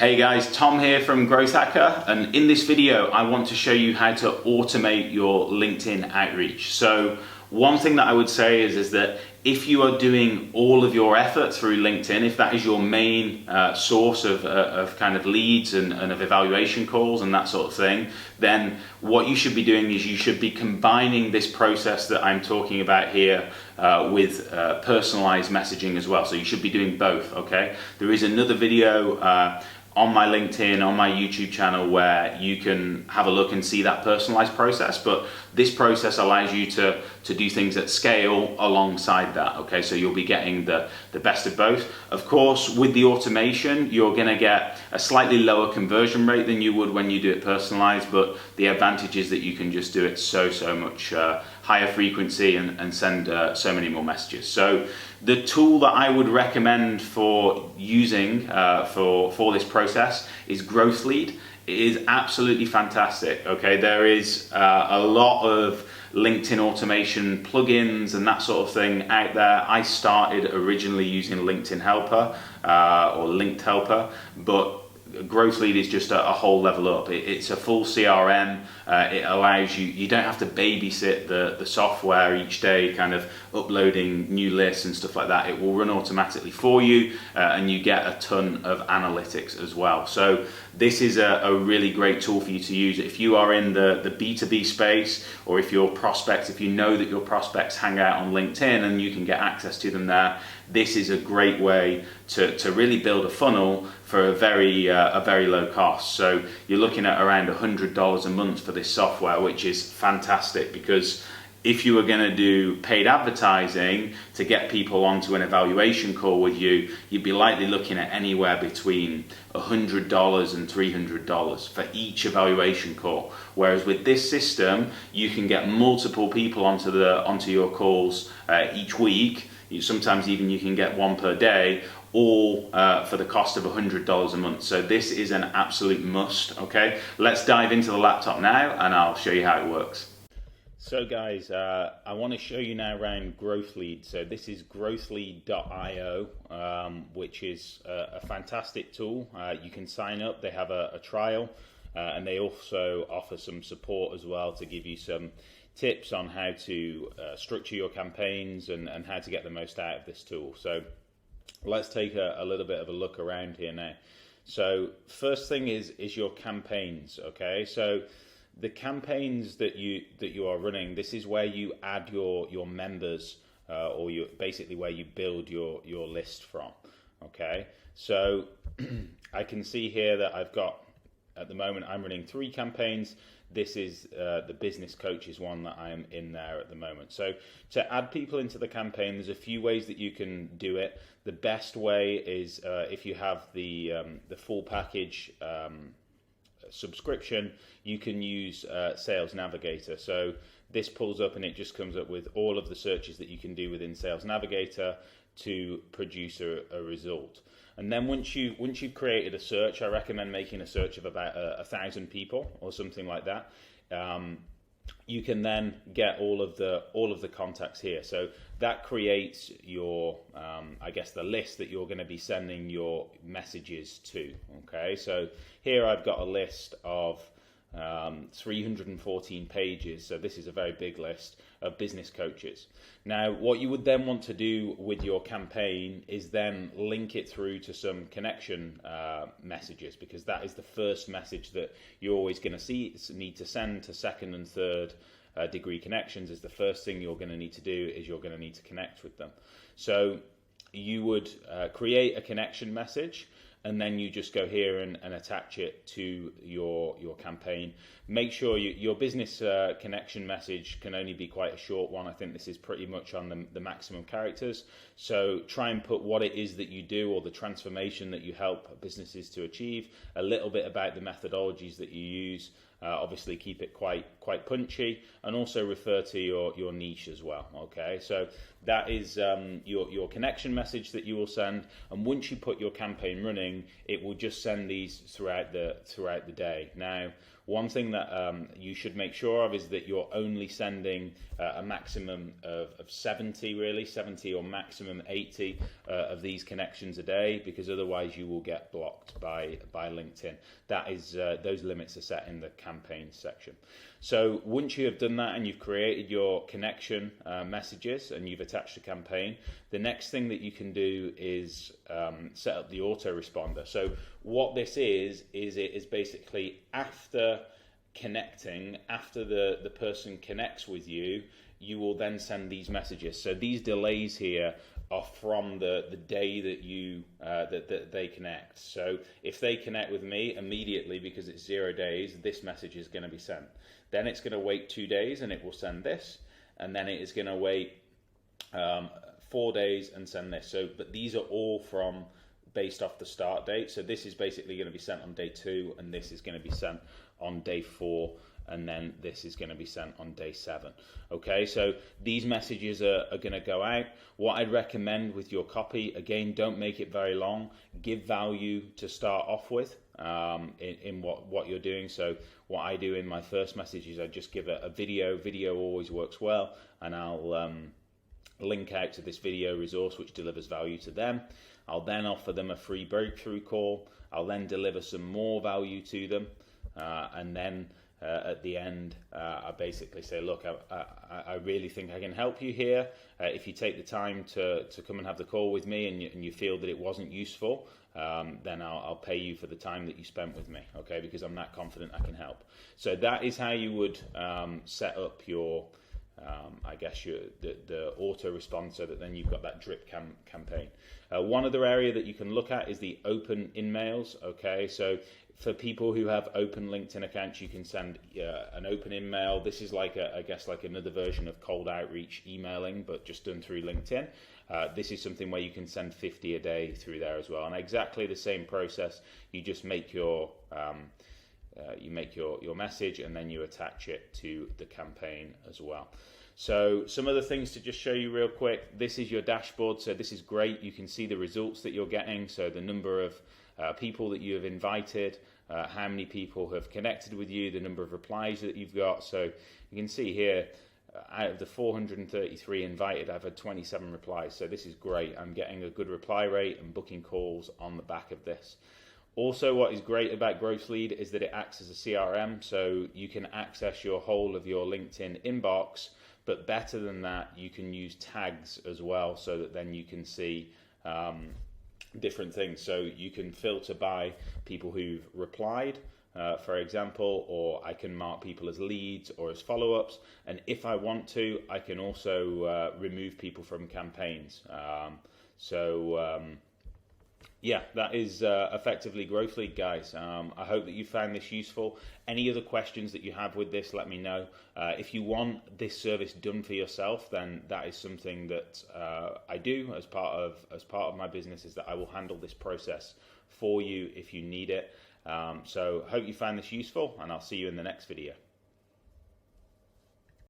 Hey guys, Tom here from Growth Hacker, and in this video I want to show you how to automate your LinkedIn outreach. So one thing that I would say is that if you are doing all of your effort through LinkedIn, if that is your main source of kind of leads and of evaluation calls and that sort of thing, then what you should be doing is you should be combining this process that I'm talking about here with personalized messaging as well. So you should be doing both, okay? There is another video on my LinkedIn, on my YouTube channel, where you can have a look and see that personalized process, but this process allows you to do things at scale alongside that, okay? So you'll be getting the best of both. Of course, with the automation, you're gonna get a slightly lower conversion rate than you would when you do it personalized, but the advantage is that you can just do it so much higher frequency and send so many more messages. So the tool that I would recommend for using for this process is Growth Lead. It is absolutely fantastic. Okay, there is a lot of LinkedIn automation plugins and that sort of thing out there. I started originally using LinkedIn Helper or Linked Helper, but Growth Lead is just a whole level up. It's a full CRM. It allows you don't have to babysit the software each day, kind of uploading new lists and stuff like that. It will run automatically for you, and you get a ton of analytics as well. So this is a really great tool for you to use if you are in the B2B space, or if your prospects, if you know that your prospects hang out on LinkedIn and you can get access to them there. This is a great way to really build a funnel for a very low cost. So you're looking at around $100 a month for this software, which is fantastic, because if you were going to do paid advertising to get people onto an evaluation call with you, you'd be likely looking at anywhere between $100 and $300 for each evaluation call. Whereas with this system, you can get multiple people onto your calls each week. Sometimes even you can get one per day, all for the cost of $100 a month. So this is an absolute must, okay? Let's dive into the laptop now and I'll show you how it works. So guys, I want to show you now around Growth Lead. So this is growthlead.io, which is a fantastic tool. You can sign up, they have a trial, and they also offer some support as well to give you some tips on how to structure your campaigns and how to get the most out of this tool. So let's take a little bit of a look around here now. So first thing is your campaigns, okay? So the campaigns that you are running, this is where you add your members, or basically where you build your list from, okay? So I can see here that I've got, at the moment, I'm running 3 campaigns. This is the business coaches one that I am in there at the moment. So to add people into the campaign, there's a few ways that you can do it. The best way is if you have the full package subscription, you can use Sales Navigator. So this pulls up and it just comes up with all of the searches that you can do within Sales Navigator to produce a result. And then once you've created a search, I recommend making a search of about 1,000 people or something like that. You can then get all of the contacts here. So that creates your, I guess, the list that you're going to be sending your messages to. Okay, so here I've got a list of 314 pages. So this is a very big list of business coaches. Now, what you would then want to do with your campaign is then link it through to some connection messages, because that is the first message that you're always going to need to send to second and third degree connections. Is the first thing you're going to need to do is you're going to need to connect with them. So you would create a connection message, and then you just go here and attach it to your campaign. Make sure your business connection message can only be quite a short one. I think this is pretty much on the maximum characters. So try and put what it is that you do, or the transformation that you help businesses to achieve, a little bit about the methodologies that you use, Obviously keep it quite punchy, and also refer to your niche as well. Okay, so that is your connection message that you will send, and once you put your campaign running, it will just send these throughout the day. Now, one thing that you should make sure of is that you're only sending a maximum of 70 or maximum 80 of these connections a day, because otherwise you will get blocked by LinkedIn. That is those limits are set in the campaign section. So once you have done that and you've created your connection messages and you've attached a campaign, the next thing that you can do is set up the autoresponder. So what this is it is basically after connecting, after the person connects with you, you will then send these messages. So these delays here are from the day that you that they connect. So if they connect with me immediately, because it's 0 days, this message is going to be sent. Then it's going to wait 2 days and it will send this, and then it is going to wait 4 days and send this. So, but these are all based off the start date. So this is basically going to be sent on day 2, and this is going to be sent on day 4, and then this is going to be sent on day 7. Okay, so these messages are going to go out. What I'd recommend with your copy, again, don't make it very long. Give value to start off with in what you're doing. So what I do in my first message is I just give a video. Video always works well, and I'll link out to this video resource which delivers value to them. I'll then offer them a free breakthrough call. I'll then deliver some more value to them, and then at the end I basically say, look, I really think I can help you here. If you take the time to come and have the call with me, and you feel that it wasn't useful, then I'll pay you for the time that you spent with me, okay, because I'm that confident I can help. So that is how you would set up your I guess the autoresponder, so that then you've got that drip campaign. One other area that you can look at is the open in-mails. Okay, so for people who have open LinkedIn accounts, you can send an open in-mail. This is like I guess like another version of cold outreach emailing, but just done through LinkedIn. This is something where you can send 50 a day through there as well, and exactly the same process. You just make your your message, and then you attach it to the campaign as well. So some other things to just show you real quick. This is your dashboard. So this is great. You can see the results that you're getting. So the number of people that you have invited, how many people have connected with you, the number of replies that you've got. So you can see here, out of the 433 invited, I've had 27 replies. So this is great. I'm getting a good reply rate and booking calls on the back of this. Also, what is great about Growth Lead is that it acts as a CRM, so you can access your whole of your LinkedIn inbox, but better than that, you can use tags as well, so that then you can see different things. So you can filter by people who've replied, for example, or I can mark people as leads or as follow-ups, and if I want to, I can also remove people from campaigns. Yeah, that is effectively Growth Lead, guys. I hope that you found this useful. Any other questions that you have with this, let me know. If you want this service done for yourself, then that is something that I do as part of my business, is that I will handle this process for you if you need it. So hope you found this useful, and I'll see you in the next video.